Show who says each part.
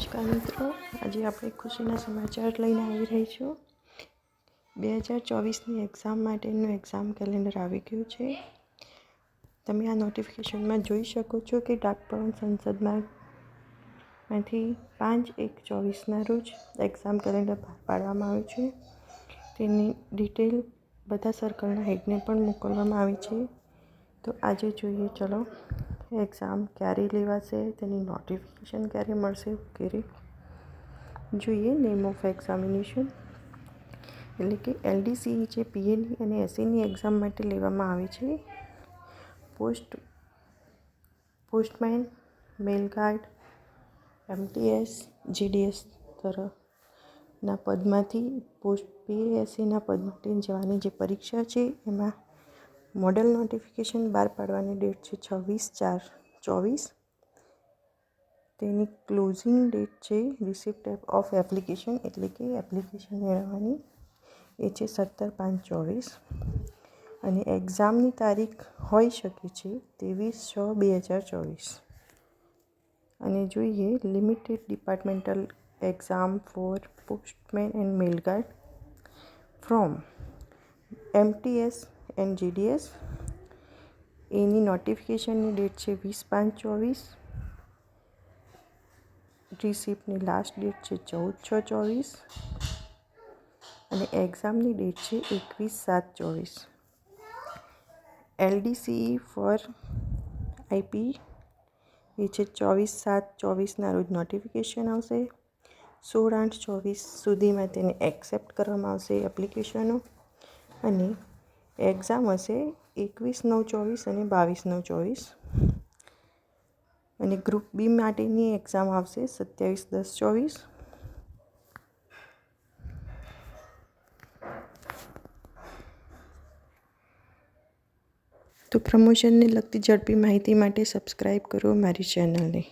Speaker 1: નમસ્કાર મિત્રો, આજે આપણે ખુશીના સમાચાર લઈને આવી રહી છું. 2024ની એક્ઝામ માટેનું એક્ઝામ કેલેન્ડર આવી ગયું છે. તમે આ નોટિફિકેશનમાં જોઈ શકો છો કે ડાકભવન સંસદમાંથી 5/1/24ના રોજ એક્ઝામ કેલેન્ડર બહાર પાડવામાં આવ્યું છે. તેની ડિટેલ બધા સર્કલના હેડને પણ મોકલવામાં આવી છે. તો આજે જોઈએ, ચલો એક્ઝામ ક્યારે લેવાશે, તેની નોટિફિકેશન ક્યારે મળશે વગેરે જોઈએ. નેમ ઓફ એક્ઝામિનેશન એટલે કે LDCE જે PAની અને SAની એક્ઝામ માટે લેવામાં આવે છે. પોસ્ટમેન, મેલ ગાર્ડ, MTS, GDS તરફના પદમાંથી PASAના પદ માટે જવાની જે પરીક્ષા છે એમાં મોડલ નોટિફિકેશન બહાર પાડવાની ડેટ છે 26/4/24. તેની ક્લોઝિંગ ડેટ છે રિસિપ્ટ ઓફ એપ્લિકેશન એટલે કે એપ્લિકેશન મેળવવાની એ છે 17/5/24 અને એક્ઝામની તારીખ હોઈ શકે છે 23/6/2024. અને જોઈએ limited departmental exam for postman and mail guard from MTS and GDS. એની નોટિફિકેશનની ડેટ છે 20/5/24. રિસિપ્ટની લાસ્ટ ડેટ છે 14/6/24 અને એક્ઝામની ડેટ છે 21/7/24. LDCE ફોર IP એ છે 24/7/24ના રોજ નોટિફિકેશન આવશે. 16/8/24 સુધીમાં તેને એક્સેપ્ટ કરવામાં આવશે એપ્લિકેશનો અને એક્ઝામ હશે 21/9/24 અને 22/9/24. અને ગ્રુપ બી માટેની એક્ઝામ આવશે 27/10/24. તો પ્રમોશનને લગતી ઝડપી માહિતી માટે સબસ્ક્રાઈબ કરો મારી ચેનલને.